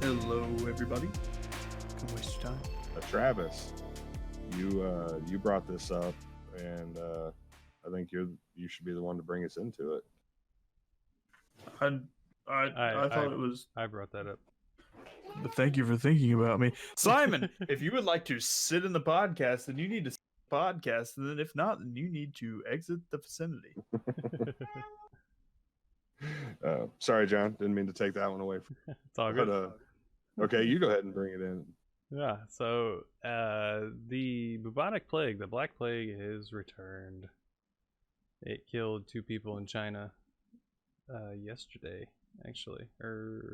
Hello, everybody. Don't waste your time. Travis, you brought this up, and I think you should be the one to bring us into it. I thought it was. I brought that up. But thank you for thinking about me, Simon. If you would like to sit in the podcast, then you need to sit in the podcast, and then if not, then you need to exit the vicinity. Sorry, John, didn't mean to take that one away from you. It's all good. Okay, you go ahead and bring it in. Yeah, so the bubonic plague, the Black Plague, has returned. It killed 2 people in China yesterday, actually, or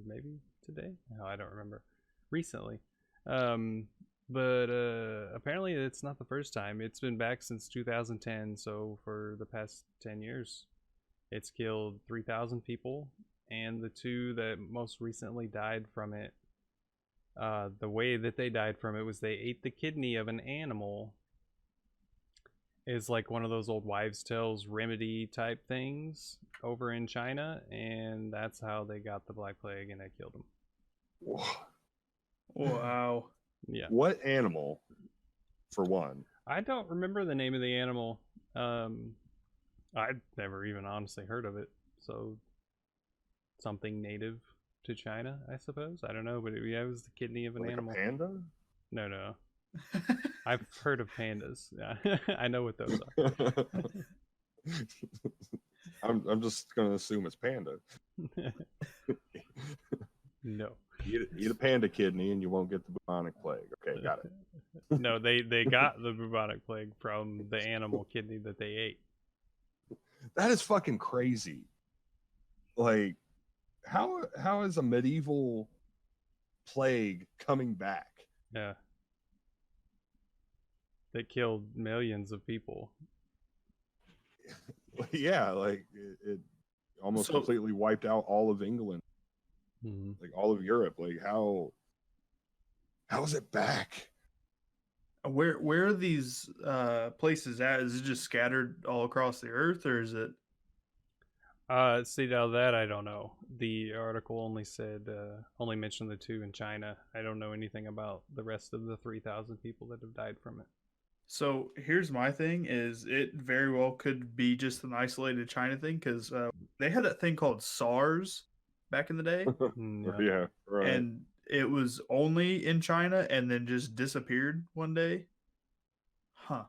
maybe today. No, I don't remember. Recently, but apparently it's not the first time. It's been back since 2010. So for the past 10 years, it's killed 3,000 people, and the 2 that most recently died from it. The way that they died from it was they ate the kidney of an animal. Is like one of those old wives' tales remedy type things over in China, and that's how they got the Black Plague, and it killed them. Wow. Yeah. What animal, for one? I don't remember the name of the animal. I'd never even honestly heard of it. So something native to China, I suppose. I don't know, but it was the kidney of an animal. A panda? No. I've heard of pandas. Yeah. I know what those are. I'm just gonna assume it's panda. No. Eat a panda kidney and you won't get the bubonic plague. Okay, got it. No, they got the bubonic plague from the animal kidney that they ate. That is fucking crazy. Like, how is a medieval plague coming back? Yeah. That killed millions of people. Yeah, like it almost completely wiped out all of England, like all of Europe. Like how is it back? Where are these places at? Is it just scattered all across the earth, or is it? See, now that I don't know. The article only mentioned the 2 in China. I don't know anything about the rest of the 3,000 people that have died from it. So here's my thing: is it very well could be just an isolated China thing, because they had that thing called SARS back in the day. Yeah, right. And it was only in China and then just disappeared one day. Huh.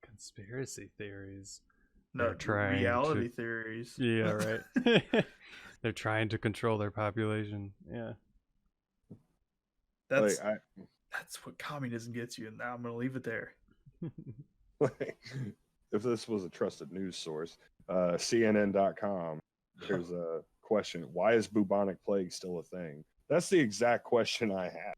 Conspiracy theories. No, reality theories. Yeah, right. They're trying to control their population. Yeah. That's what communism gets you, and now I'm going to leave it there. If this was a trusted news source, CNN.com, there's a question: why is bubonic plague still a thing? That's the exact question I had.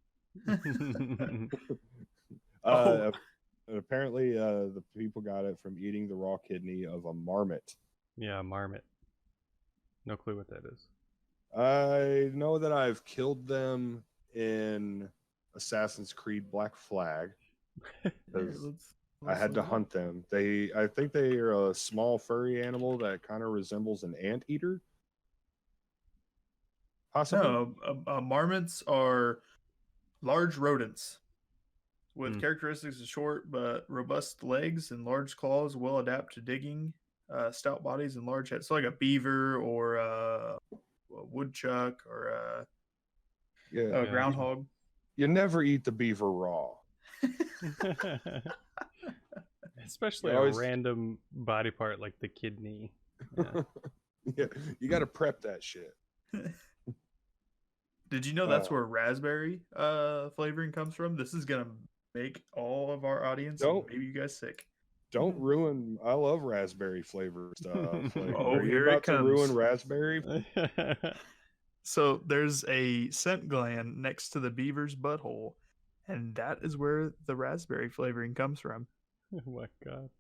And apparently, the people got it from eating the raw kidney of a marmot. Yeah, marmot. No clue what that is. I know that I've killed them in Assassin's Creed Black Flag. I had to hunt them. I think they are a small furry animal that kind of resembles an anteater. Possibly. No, marmots are large rodents with characteristics of short but robust legs and large claws, well adapted to digging, stout bodies and large heads. So like a beaver or a woodchuck or a groundhog. You never eat the beaver raw. Especially a random body part like the kidney. Yeah, yeah, you got to prep that shit. Did you know that's where raspberry flavoring comes from? This is going to make all of our audience, maybe you guys, sick. Don't ruin. I love raspberry flavor stuff. Like, are you about to ruin raspberry? So there's a scent gland next to the beaver's butthole, and that is where the raspberry flavoring comes from. Oh my god.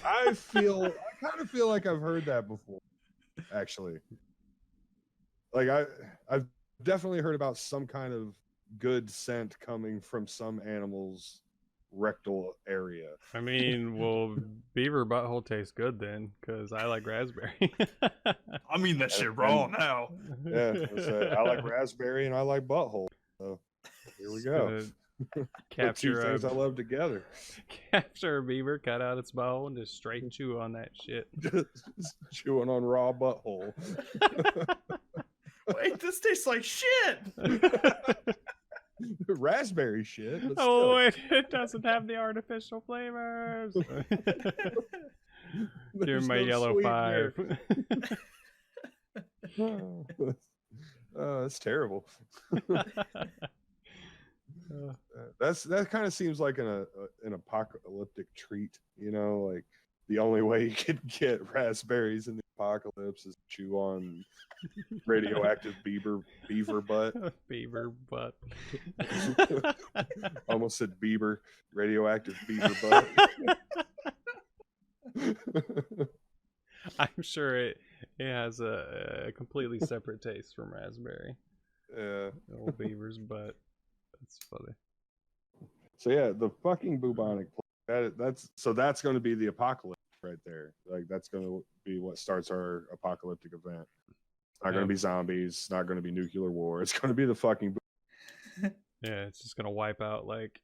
I kind of feel like I've heard that before, actually. Like I've definitely heard about some kind of good scent coming from some animal's rectal area. I mean, well, beaver butthole tastes good then, because I like raspberry. I mean that shit raw now. Yeah, I like raspberry and I like butthole. So here we Just go. gonna Put two capture things I a love together. capture a beaver, cut out its bowl, and just straight chew on that shit. Just chewing on raw butthole. Wait, this tastes like shit. Raspberry shit. But Oh, still. it doesn't have the artificial flavors. Give There's my no yellow sweetener. 5. That's terrible. That kind of seems like an apocalyptic treat, you know, like the only way you could get raspberries in the apocalypse is chew on radioactive beaver butt. Beaver butt. Almost said beaver, radioactive beaver butt. I'm sure it has a completely separate taste from raspberry. Yeah. Old beaver's butt. That's funny. So yeah, the fucking bubonic plague. That's going to be the apocalypse right there. Like that's going to be what starts our apocalyptic event. It's not going to be zombies. It's not going to be nuclear war. It's going to be the fucking. Yeah, it's just gonna wipe out like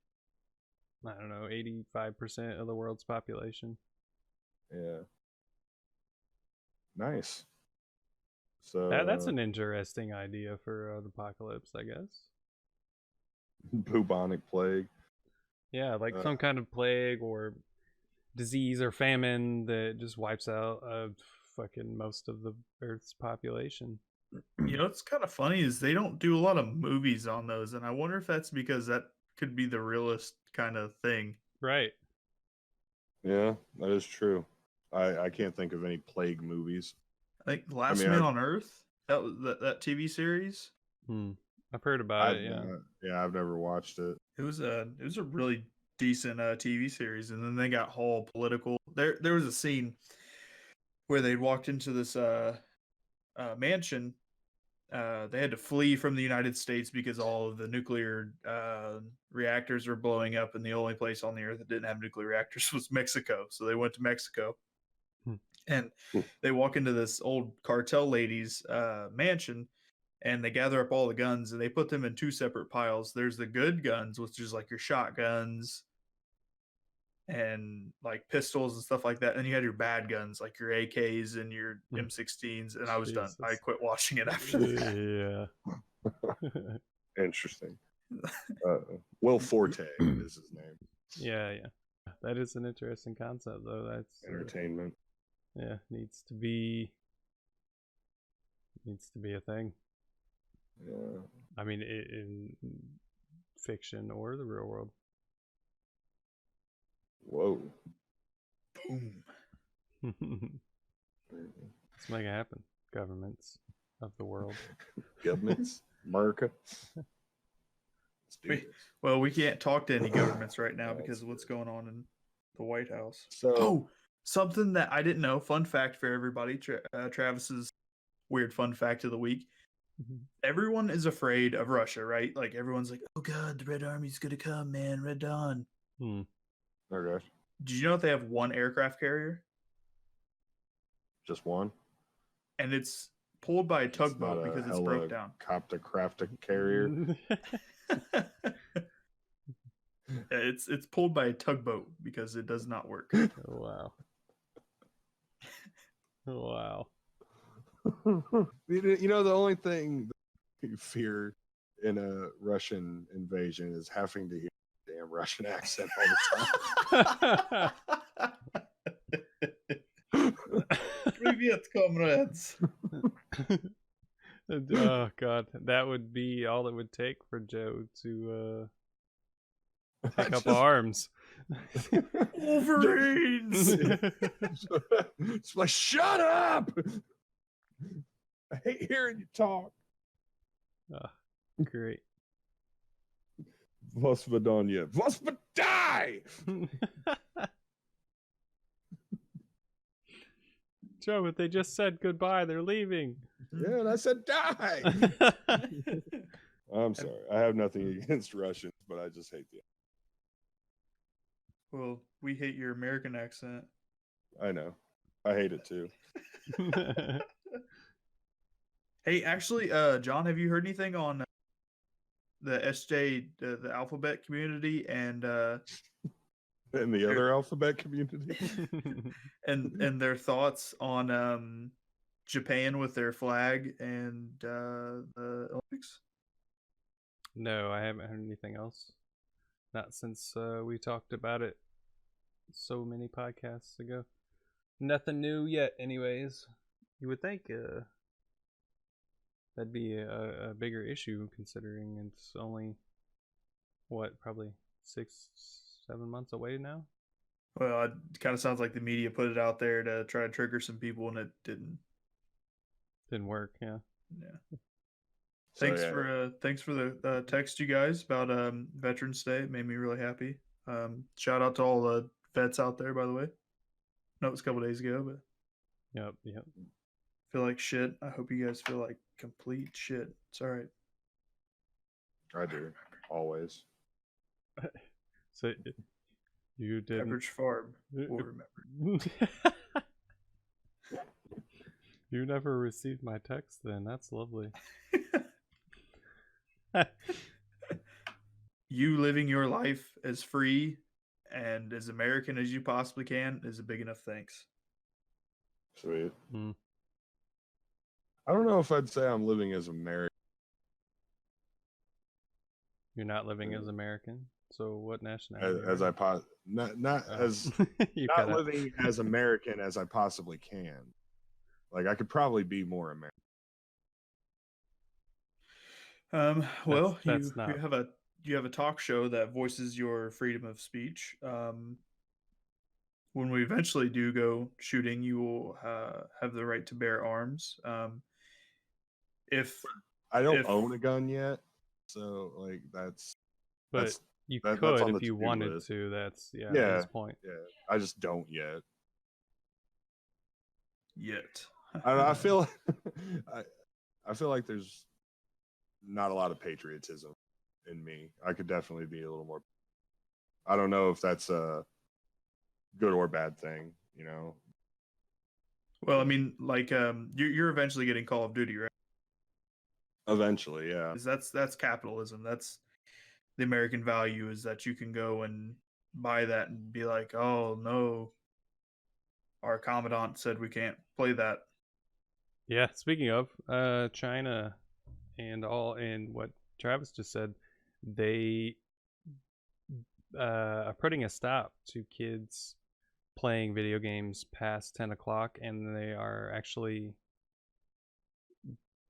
I don't know, 85% of the world's population. Yeah. Nice. So That's an interesting idea for the apocalypse, I guess. Bubonic plague. Yeah, like some kind of plague or disease or famine that just wipes out fucking most of the Earth's population. You know, what's kind of funny is they don't do a lot of movies on those, and I wonder if that's because that could be the realest kind of thing. Right. Yeah, that is true. I can't think of any plague movies. I think Last Man on Earth, that was that TV series. I've heard about it. Yeah, I've never watched it. It was a really decent TV series, and then they got whole political. There was a scene where they walked into this mansion. They had to flee from the United States because all of the nuclear reactors were blowing up, and the only place on the earth that didn't have nuclear reactors was Mexico. So they went to Mexico, and they walk into this old cartel lady's mansion, and they gather up all the guns, and they put them in two separate piles. There's the good guns, which is like your shotguns and like pistols and stuff like that. And you had your bad guns, like your AKs and your M16s. And I was done. I quit watching it after that. Yeah. Interesting. Will Forte is his name. Yeah. That is an interesting concept, though. That's entertainment. Yeah, needs to be a thing. Yeah. I mean, in fiction or the real world. Whoa. Boom. Let's make it happen. Governments of the world. Governments? America? Well, we can't talk to any governments right now because of what's going on in the White House. So, something that I didn't know. Fun fact for everybody. Travis's weird fun fact of the week. Everyone is afraid of Russia, right? Like everyone's like, "Oh God, the Red Army's gonna come, man! Red Dawn." Okay. Did you know that they have one aircraft carrier? Just one? And it's pulled by a tugboat because it's broke down. Copter carrier. It's pulled by a tugboat because it does not work. Oh, wow. Wow. You know, the only thing that you fear in a Russian invasion is having to hear a damn Russian accent all the time. Привет, comrades. Oh God, that would be all it would take for Joe to take up arms. Wolverines. It's like, shut up! I hate hearing you talk. Great. Vosvadonya. Vosvadai! Joe, but they just said goodbye. They're leaving. Yeah, and I said die. I'm sorry. I have nothing against Russians, but I just hate the. Well, we hate your American accent. I know. I hate it too. Hey, actually, John, have you heard anything on the SJ, the alphabet community, and In the other alphabet community. and their thoughts on Japan with their flag and the Olympics? No, I haven't heard anything else. Not since we talked about it so many podcasts ago. Nothing new yet, anyways. You would think that'd be a bigger issue considering it's only, what, probably 6-7 months away now? Well, it kind of sounds like the media put it out there to try to trigger some people, and it didn't. Didn't work, yeah. Yeah. So, Thanks for the text, you guys, about Veterans Day. It made me really happy. Shout out to all the vets out there, by the way. No, it was a couple days ago, but Yep. feel like shit. I hope you guys feel like complete shit. It's all right. I do always. So you didn't. Pepperidge Farm will remember. You never received my text then. That's lovely. You living your life as free and as American as you possibly can is a big enough thanks. Sweet. Mm. I don't know if I'd say I'm living as American. You're not living as American. So what nationality? Not as you not gotta, living as American as I possibly can. Like I could probably be more American. Well, that's you not. have a talk show that voices your freedom of speech. When we eventually do go shooting, you will have the right to bear arms. If I don't if- own a gun yet, so like that's But you that's could on the if you to-do wanted list. to. That's Yeah. his point. yeah. I just don't yet. yet. I feel I feel like there's not a lot of patriotism in me. I could definitely be a little more. I don't know if that's a good or bad thing, you know. Well, I mean, like you're eventually getting Call of Duty, right? Eventually, yeah. 'Cause that's capitalism. That's the American value is that you can go and buy that and be like, oh no, our commandant said we can't play that. Yeah. Speaking of China and what Travis just said, they are putting a stop to kids playing video games past 10 o'clock, and they are actually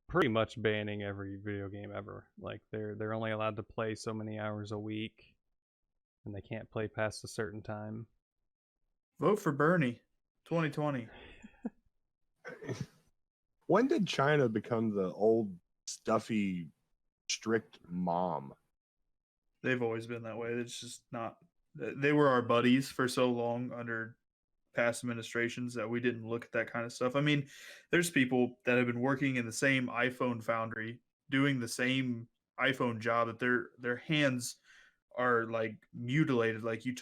pretty much banning every video game ever. Like they're only allowed to play so many hours a week, and they can't play past a certain time. Vote for Bernie, 2020. When did China become the old stuffy, strict mom? They've always been that way. It's just not. They were our buddies for so long under past administrations that we didn't look at that kind of stuff. I mean, there's people that have been working in the same iPhone foundry, doing the same iPhone job that their hands are like mutilated. Like you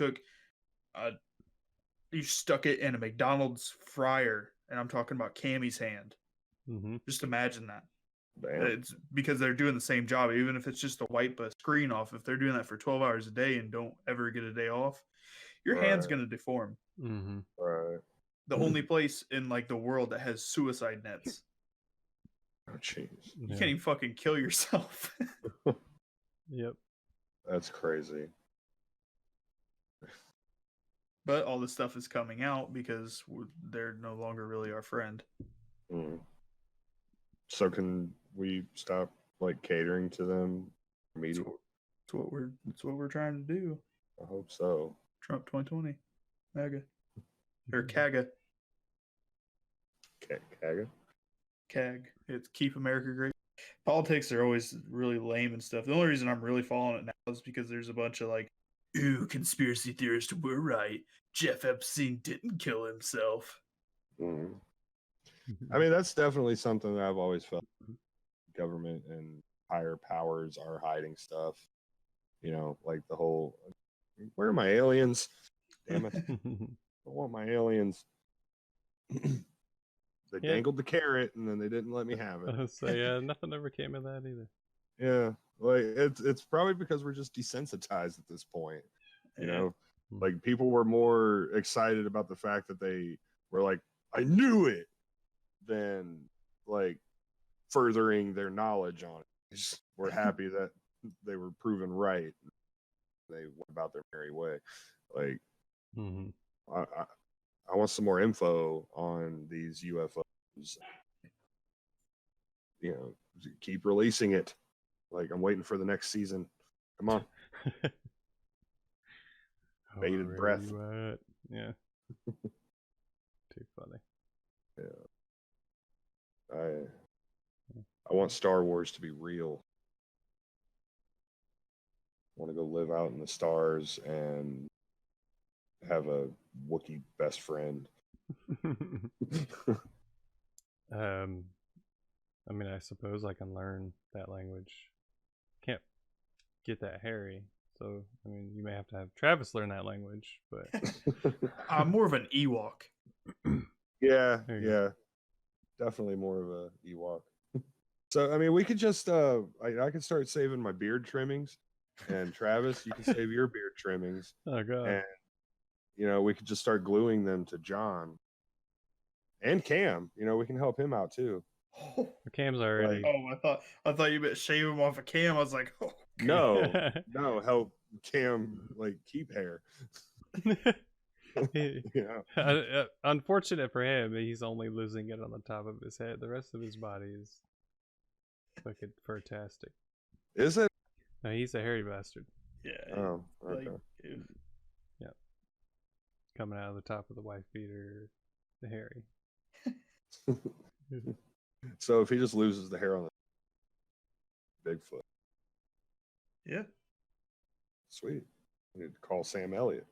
stuck it in a McDonald's fryer, and I'm talking about Cammy's hand. Mm-hmm. Just imagine that. Damn. It's because they're doing the same job, even if it's just to wipe a screen off. If they're doing that for 12 hours a day and don't ever get a day off, your hand's going to deform. Mm-hmm. Right. The only place in like the world that has suicide nets. Oh, jeez. You can't even fucking kill yourself. Yep. That's crazy. But all this stuff is coming out because they're no longer really our friend. Mm. So can we stop like catering to them immediately? That's what we're trying to do. I hope so. Trump 2020. MAGA. Or CAGA. CAGA? CAG. It's Keep America Great. Politics are always really lame and stuff. The only reason I'm really following it now is because there's a bunch of like, ooh, conspiracy theorists were right. Jeff Epstein didn't kill himself. Mm. I mean, that's definitely something that I've always felt. Government and higher powers are hiding stuff. You know, like the whole, where are my aliens? Damn it. I want my aliens. They Yeah. dangled the carrot, and then they didn't let me have it. So yeah, nothing ever came of that either. Yeah, like it's probably because we're just desensitized at this point. You Yeah. know, like people were more excited about the fact that they were like, I knew it, than like furthering their knowledge on it. They just were happy that they were proven right. They went about their merry way. Like, I want some more info on these UFOs. You know, keep releasing it. Like, I'm waiting for the next season. Come on. Bated Where breath. you at? Yeah. Too funny. Yeah. I want Star Wars to be real. I want to go live out in the stars and have a Wookiee best friend. I mean, I suppose I can learn that language. Can't get that Harry, so I mean, you may have to have Travis learn that language. But I'm more of an Ewok. Yeah, There you yeah, definitely more of a Ewok. So I mean, we could just I could start saving my beard trimmings, and Travis, you can save your beard trimmings, oh god, and you know we could just start gluing them to John and Cam. You know, we can help him out too. Cam's already. Oh, I thought you meant shave him off a Cam. I was like, oh. No, help Cam like keep hair. Yeah. Unfortunate for him, he's only losing it on the top of his head. The rest of his body is fucking fantastic. Is it? No, he's a hairy bastard. Yeah. Oh, okay. Like, yeah. Coming out of the top of the wife beater, the hairy. So if he just loses the hair on the Bigfoot, yeah. sweet. We need to call Sam Elliott.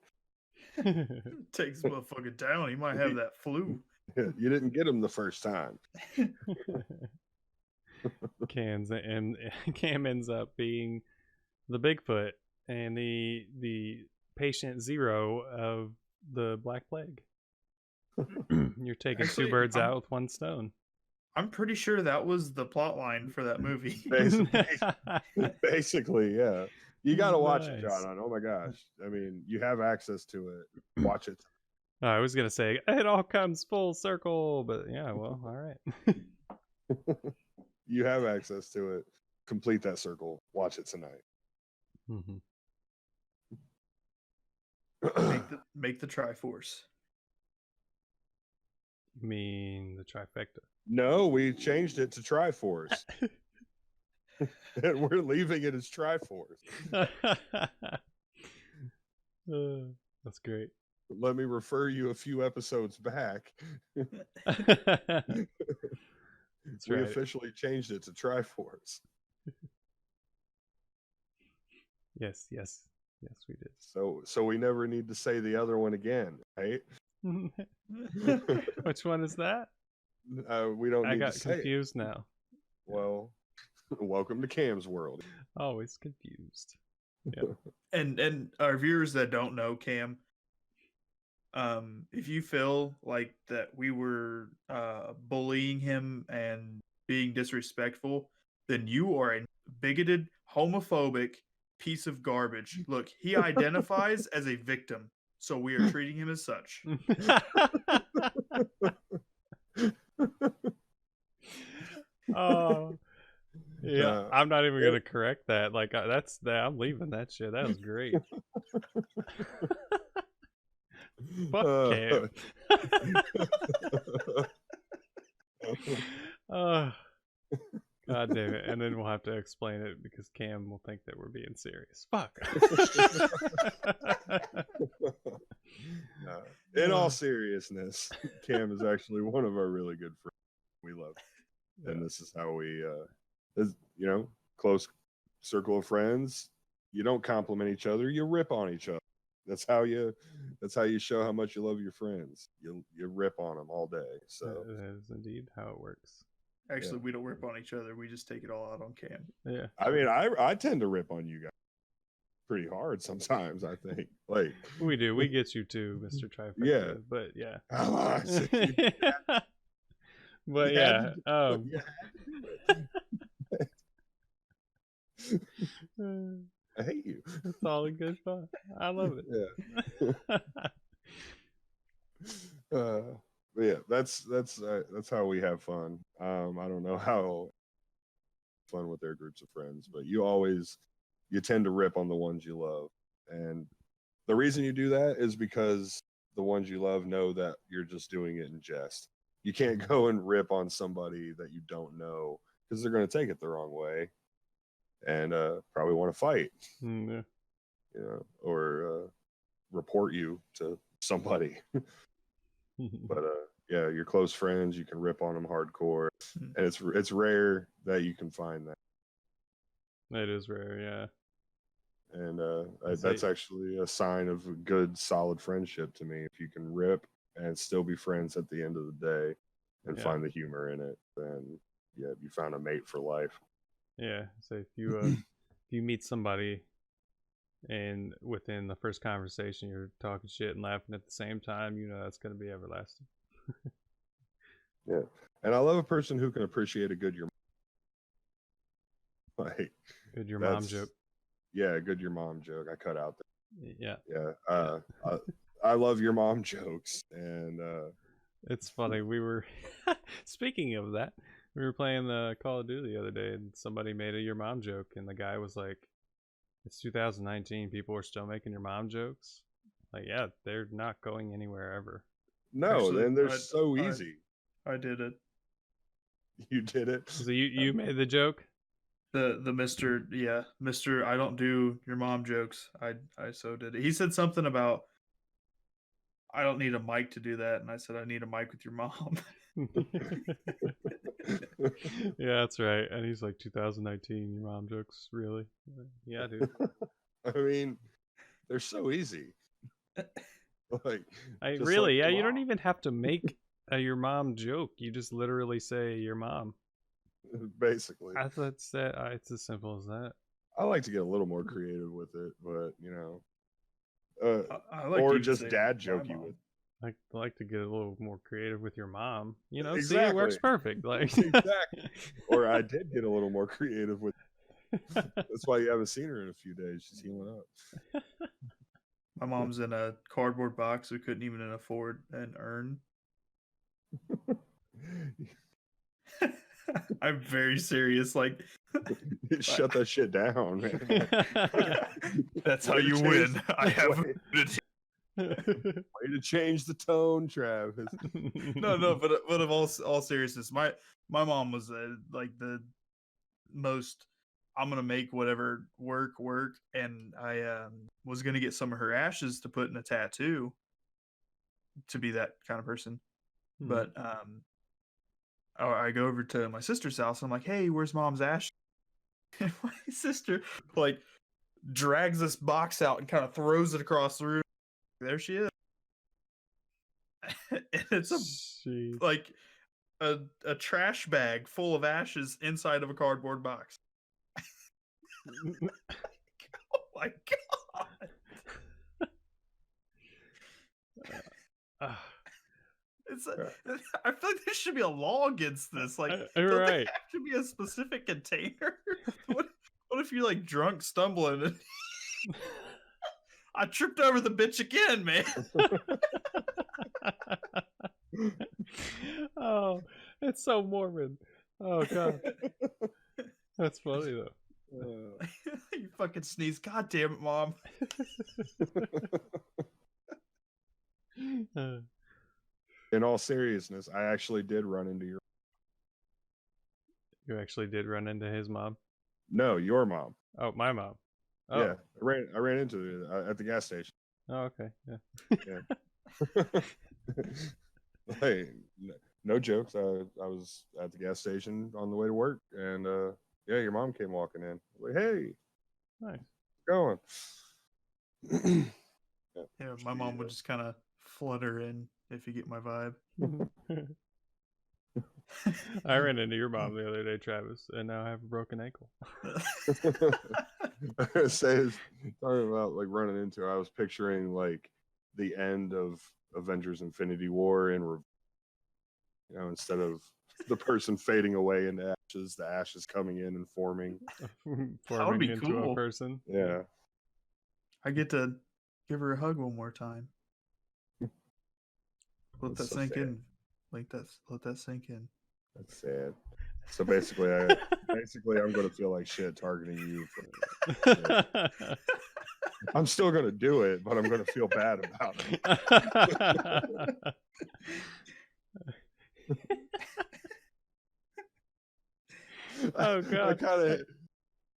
Take this motherfucker down. He might have that flu. You didn't get him the first time. Cam ends up being the Bigfoot and the patient zero of the Black Plague. You're taking Actually, two birds out with one stone. I'm pretty sure that was the plot line for that movie. Basically, yeah. You got to watch it, Nice. John. Oh my gosh. I mean, you have access to it. Watch it. I was gonna say it all comes full circle, but yeah, well, all right. You have access to it. Complete that circle. Watch it tonight. Make the Triforce. You mean the trifecta? No, we changed it to Triforce. And we're leaving it as Triforce. That's great. Let me refer you a few episodes back. That's We right. officially changed it to Triforce. Yes, we did. So we never need to say the other one again, right? Which one is that? We don't. I need got to say confused it. now. Well, welcome to Cam's world. Always confused. Yep. And our viewers that don't know Cam, if you feel like that we were bullying him and being disrespectful, then you are a bigoted, homophobic piece of garbage. Look, he identifies as a victim, so we are treating him as such. Oh, yeah. I'm not even gonna correct that. Like that's that. I'm leaving that shit. That was great. Fuck Cam. God damn it. And then we'll have to explain it because Cam will think that we're being serious. Fuck. In all seriousness, Cam is actually one of our really good friends. We love him. And this is how we, close circle of friends. You don't compliment each other. You rip on each other. That's how you show how much you love your friends. You rip on them all day. So that is indeed how it works. Actually, we don't rip on each other. We just take it all out on Cam. Yeah. I mean, I tend to rip on you guys pretty hard sometimes. I think like we do. We get you too, Mr. Trifecta. Yeah, but yeah. But You had yeah, to do it. You had to do it. I hate you. it's all in good fun. I love it. But yeah, that's how we have fun. I don't know how fun with their groups of friends, but you tend to rip on the ones you love, and the reason you do that is because the ones you love know that you're just doing it in jest. You can't go and rip on somebody that you don't know because they're going to take it the wrong way and probably want to fight, Yeah. or report you to somebody. But yeah, your close friends, you can rip on them hardcore, and it's rare that you can find that. It is rare, yeah. And that's actually a sign of a good, solid friendship to me. If you can rip and still be friends at the end of the day and find the humor in it, then yeah, you found a mate for life. Yeah. So if you meet somebody and within the first conversation you're talking shit and laughing at the same time, that's going to be everlasting. Yeah. And I love a person who can appreciate a good your like good your mom joke. Yeah, a good your mom joke. I cut out that. Yeah. Yeah. I love your mom jokes, and it's funny. We were speaking of that, we were playing the Call of Duty the other day, and somebody made a your mom joke, and the guy was like, "It's 2019. People are still making your mom jokes." Like, yeah, they're not going anywhere ever. No, actually, then they're so easy. I did it. You did it. So you made the joke. The Mr. I don't do your mom jokes. I so did it. He said something about I don't need a mic to do that, and I said I need a mic with your mom. Yeah, that's right. And he's like, 2019, your mom jokes, really? Yeah, dude. I mean, they're so easy. Like, really, yeah, you don't even have to make a your mom joke. You just literally say your mom. Basically. It's as simple as that. I like to get a little more creative with it, but I like or just dad jokey with. I like to get a little more creative with your mom. Exactly. See, it works perfect. Like exactly. Or I did get a little more creative with. That's why you haven't seen her in a few days. She's healing up. My mom's in a cardboard box we couldn't even afford an urn. I'm very serious. Like, shut that shit down, man. That's how you win. I have way to change the tone, Travis. No, but of all seriousness, my mom was like the most. I'm gonna make whatever work, and I was gonna get some of her ashes to put in a tattoo. To be that kind of person, but I go over to my sister's house. And I'm like, "Hey, where's mom's ash?" And my sister like drags this box out and kind of throws it across the room. There she is, and it's like a trash bag full of ashes inside of a cardboard box. Oh my god! I feel like there should be a law against this. Like, don't they have to be a specific container? What if you're like drunk, stumbling, and I tripped over the bitch again, man? Oh, it's so morbid. Oh god, that's funny though. You fucking sneeze! God damn it, mom! In all seriousness, I actually did run into your. You actually did run into his mom? No, your mom. Oh, my mom. Oh. Yeah, I ran into it at the gas station. Oh, okay, yeah. Hey, no jokes. I was at the gas station on the way to work, and yeah, your mom came walking in. Like, hey, nice, going. Yeah, my mom would just kind of flutter in, if you get my vibe. I ran into your mom the other day, Travis, and now I have a broken ankle. Talking about like running into her, I was picturing like the end of Avengers Infinity War and instead of the person fading away into ashes, the ashes coming in and forming. Forming be into cool. a person. Yeah. I get to give her a hug one more time. Let That's that so sink sad. in. Let that sink in. That's sad. So basically, I'm going to feel like shit targeting you. I'm still going to do it, but I'm going to feel bad about it. Oh god.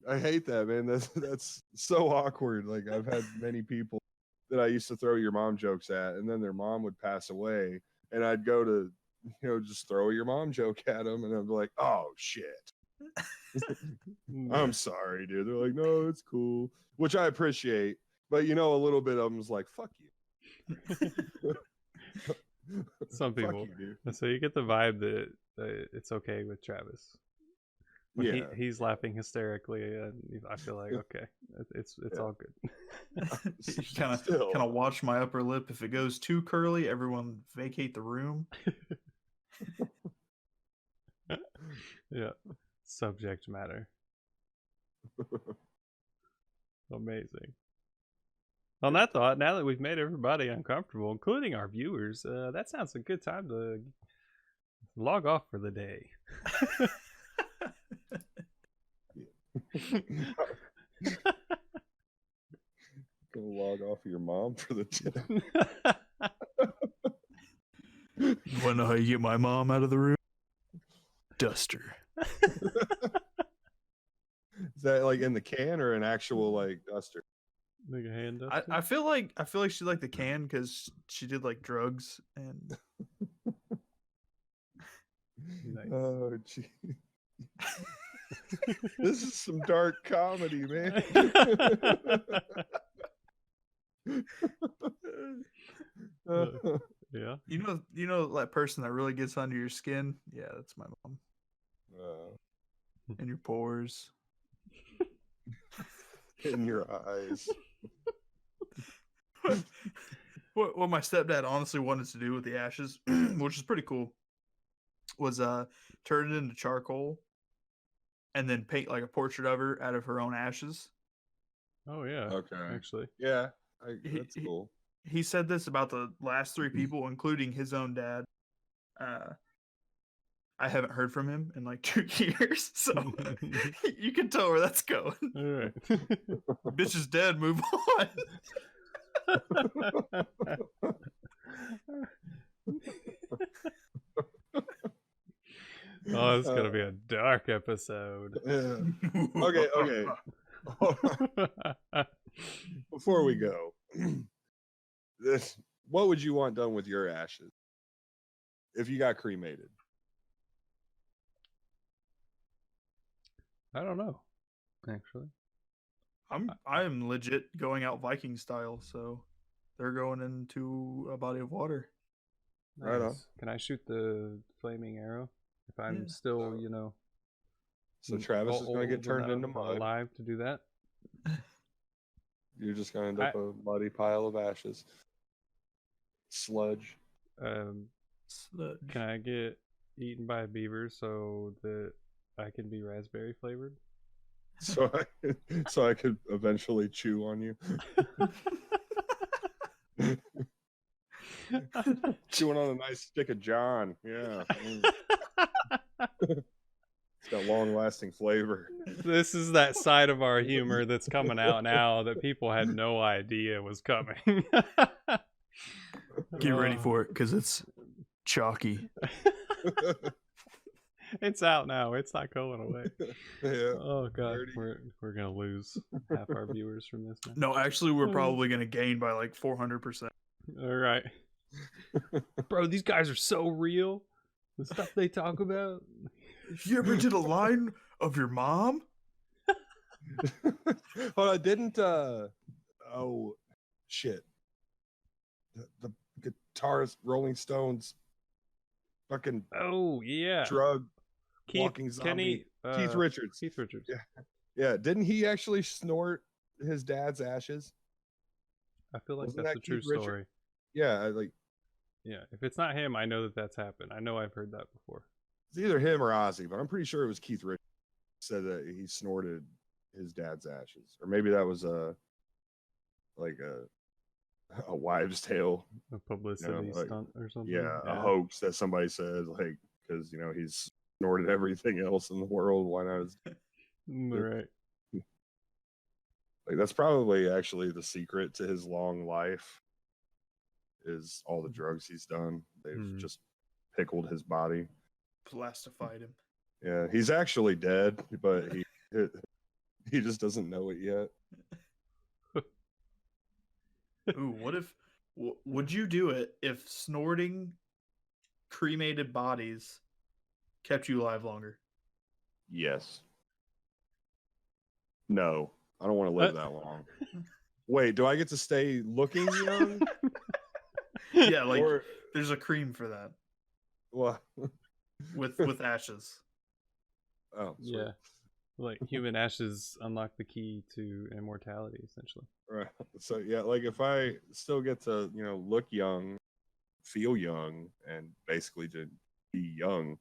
I hate that, man. That's so awkward. Like I've had many people that I used to throw your mom jokes at, and then their mom would pass away, and I'd go to, just throw your mom joke at them, and I'd be like, "Oh shit, I'm sorry, dude." They're like, "No, it's cool," which I appreciate, but a little bit of them's like, "Fuck you." Some Fuck people. you, dude. So you get the vibe that it's okay with Travis. When Yeah, he's laughing hysterically, and I feel like okay, it's all good. You kind of watch my upper lip. If it goes too curly, everyone vacate the room. Yeah, subject matter. Amazing. On that thought, now that we've made everybody uncomfortable, including our viewers, that sounds a good time to log off for the day. Gonna log off of your mom for the day. You want to know how you get my mom out of the room? Duster. Is that like in the can or an actual like duster? Like a hand duster? I feel like she liked the can because she did like drugs and. Nice. Oh, gee. This is some dark comedy, man. Yeah. You know that person that really gets under your skin? Yeah, that's my mom. In your pores. In your eyes. What my stepdad honestly wanted to do with the ashes, which is pretty cool, was turn it into charcoal and then paint like a portrait of her out of her own ashes. Oh yeah. Okay. Actually. Yeah, that's cool. He said this about the last 3 people, including his own dad. I haven't heard from him in like 2 years, so you can tell where that's going. All right. Bitch is dead. Move on. Oh, it's gonna be a dark episode. Yeah. Okay. Before we go, what would you want done with your ashes if you got cremated? I don't know. Actually, I am legit going out Viking style, so they're going into a body of water. nice. Right on. Can I shoot the flaming arrow if I'm still, So Travis is going to get turned into mud. Alive to do that. You're just going to end up a muddy pile of ashes. Sludge. Sludge. Can I get eaten by a beaver so that I can be raspberry flavored? So I could eventually chew on you. Chewing on a nice stick of John. Yeah. It's got long-lasting flavor. This is that side of our humor that's coming out now that people had no idea was coming. Get ready for it, because it's chalky. It's out now. It's not going away. Yeah. Oh god, we're gonna lose half our viewers from this now. No, actually, we're probably going to gain by like 400%. All right, bro. These guys are so real. The stuff they talk about. You ever did a line of your mom? Hold on, didn't oh shit. The guitarist Rolling Stones fucking drug walking zombie. Keith Richards. Yeah, didn't he actually snort his dad's ashes? I feel like that's a true story. Yeah, yeah, if it's not him, I know that that's happened. I know I've heard that before. It's either him or Ozzy, but I'm pretty sure it was Keith Richards said that he snorted his dad's ashes, or maybe that was a wives' tale, A publicity stunt or something. Yeah, a hoax that somebody said, like, because he's snorted everything else in the world. Why not? Right. Like, that's probably actually the secret to his long life. Is all the drugs he's done. They've just pickled his body, plastified him. Yeah, he's actually dead, but he just doesn't know it yet. Ooh, would you do it if snorting cremated bodies kept you alive longer? Yes. No, I don't want to live that long. Wait, do I get to stay looking young? Yeah, like there's a cream for that. What? With ashes. Oh, sweet. Yeah. Like human ashes unlock the key to immortality, essentially. Right. So yeah, like if I still get to, look young, feel young, and basically to be young,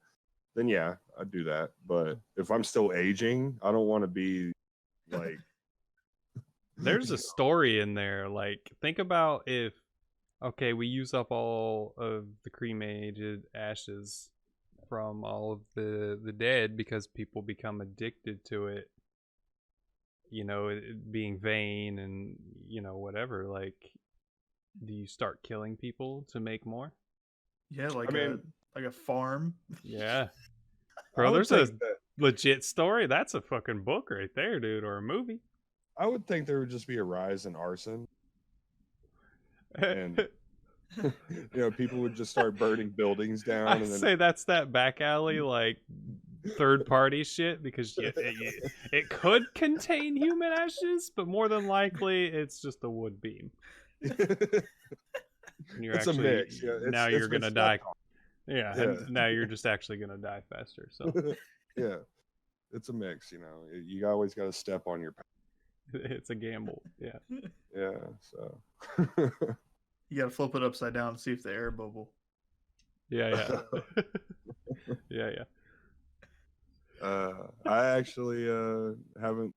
then yeah, I'd do that. But if I'm still aging, I don't want to be like There's a story in there. Like, think about if we use up all of the cremated ashes from all of the dead because people become addicted to it, it being vain and whatever. Like, do you start killing people to make more? Yeah, like a farm. Yeah, bro, there's a legit story. That's a fucking book right there, dude, or a movie. I would think there would just be a rise in arson, and people would just start burning buildings down. I'd say that's that back alley, like, third party shit, because it could contain human ashes, but more than likely it's just a wood beam. It's a mix. Yeah, now you're gonna die. Yeah, and now you're just actually gonna die faster. So yeah, it's a mix. You always got to step on your. It's a gamble. Yeah. Yeah. So. You gotta flip it upside down and see if the air bubble. Yeah. Yeah. I actually haven't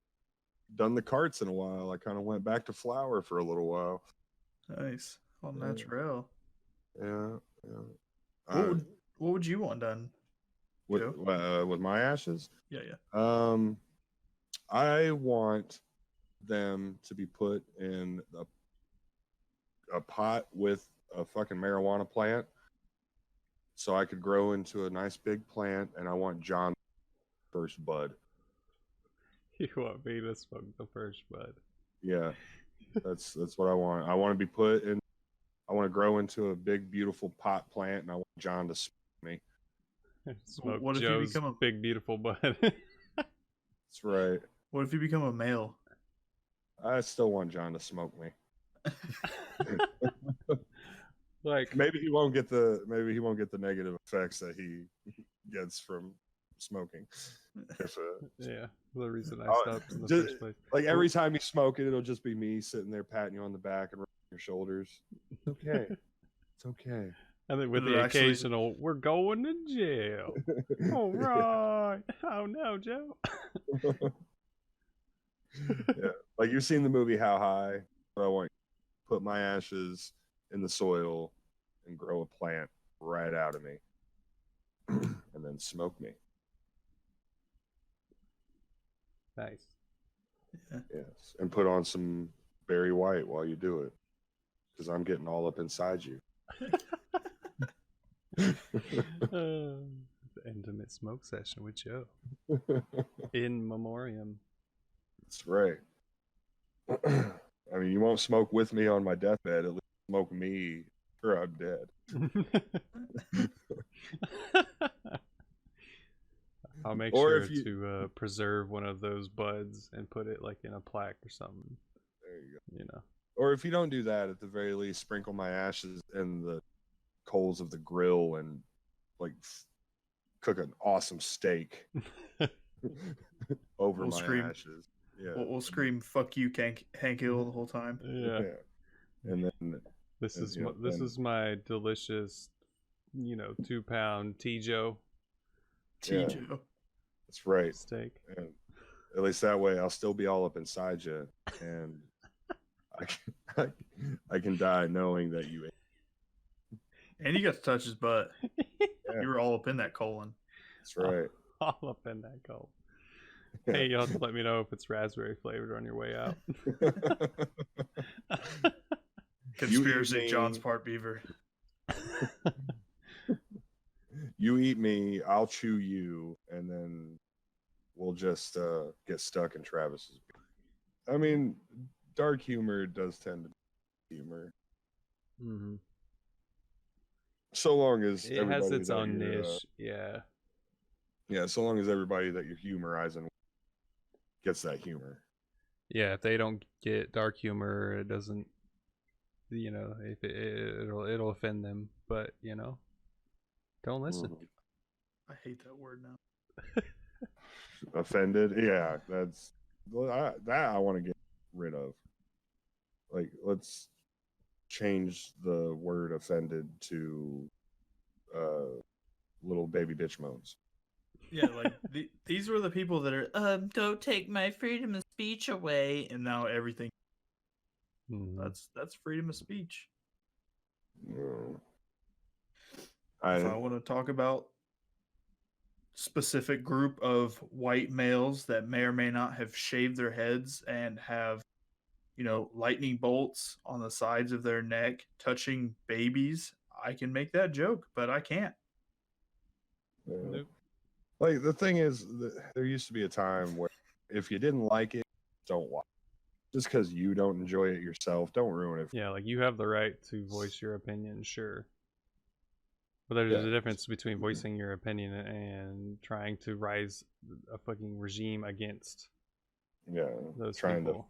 done the carts in a while. I kind of went back to flour for a little while. Nice. All natural. Yeah. What would you want done? With my ashes? Yeah. I want them to be put in a pot with a fucking marijuana plant, so I could grow into a nice big plant, and I want John first bud. You want me to smoke the first bud? Yeah, that's what I want. I want to be put in. I want to grow into a big, beautiful pot plant, and I want John to smoke me. Smoke what Joe's if you become a big, beautiful bud? That's right. What if you become a male? I still want John to smoke me. Like, maybe he won't get the negative effects that he gets from smoking. Yeah, the reason I stopped in the first place. Like, every time you smoke it, it'll just be me sitting there patting you on the back and rubbing your shoulders. It's okay. It's okay. And then with the occasional, we're going to jail. All right. Oh no, Joe. Yeah, like, you've seen the movie How High? But I want to put my ashes in the soil and grow a plant right out of me, and then smoke me. Nice. Yeah. Yes, and put on some Barry White while you do it, because I'm getting all up inside you. The intimate smoke session with Joe. In memoriam. That's right. I mean, you won't smoke with me on my deathbed. At least smoke me after I'm dead. I'll make sure to preserve one of those buds and put it, like, in a plaque or something. There you go. Or if you don't do that, at the very least, sprinkle my ashes in the coals of the grill and, like, cook an awesome steak over my ashes. Yeah. We'll scream "Fuck you, Hank Hill" the whole time. Yeah. And then this is my delicious, 2-pound T-Joe Yeah. Joe. That's right. Steak. And at least that way, I'll still be all up inside you, and I can die knowing that you ate. And you got to touch his butt. Yeah. You were all up in that colon. That's right. All up in that cold. Hey, you'll have to let me know if it's raspberry flavored on your way out. Conspiracy me. John's part beaver. You eat me, I'll chew you, and then we'll just get stuck in Travis's. I mean, dark humor does tend to be humor. Mm-hmm. So long as It has everybody its that own you're, niche. Yeah. Yeah, so long as everybody that you're humorizing gets that humor. Yeah, if they don't get dark humor, it doesn't, if it'll offend them. But don't listen. Mhm. I hate that word now. Offended? Yeah, that's that I want to get rid of. Like, let's change the word offended to little baby bitch moans. Yeah, like these were the people that are don't take my freedom of speech away, and now everything. Mhm. That's freedom of speech. No. If I want to talk about specific group of white males that may or may not have shaved their heads and have, lightning bolts on the sides of their neck touching babies, I can make that joke, but I can't. Nope. Like, the thing is, there used to be a time where if you didn't like it, don't watch. Just because you don't enjoy it yourself, don't ruin it. Yeah, like you have the right to voice your opinion, sure. But there's a difference between voicing your opinion and trying to rise a fucking regime against those people.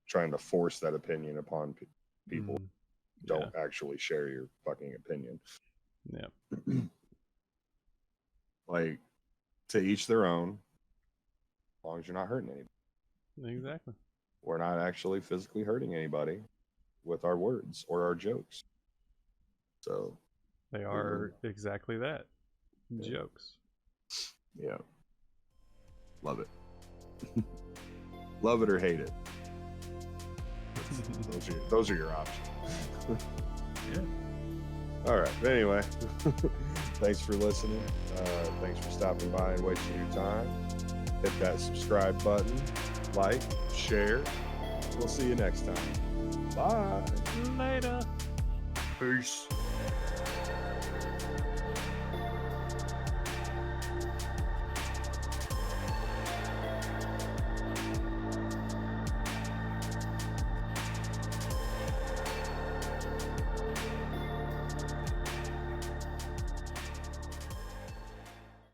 Trying to force that opinion upon people Mm-hmm. who don't actually share your fucking opinion. Yeah. Like, to each their own, as long as you're not hurting anybody. Exactly. We're not actually physically hurting anybody with our words or our jokes. So They are exactly that. Yeah. Jokes. Yeah. Love it. Love it or hate it. Those are your options. Yeah. All right. But anyway, thanks for listening. Thanks for stopping by and wasting your time. Hit that subscribe button, like, share. We'll see you next time. Bye. Later. Peace.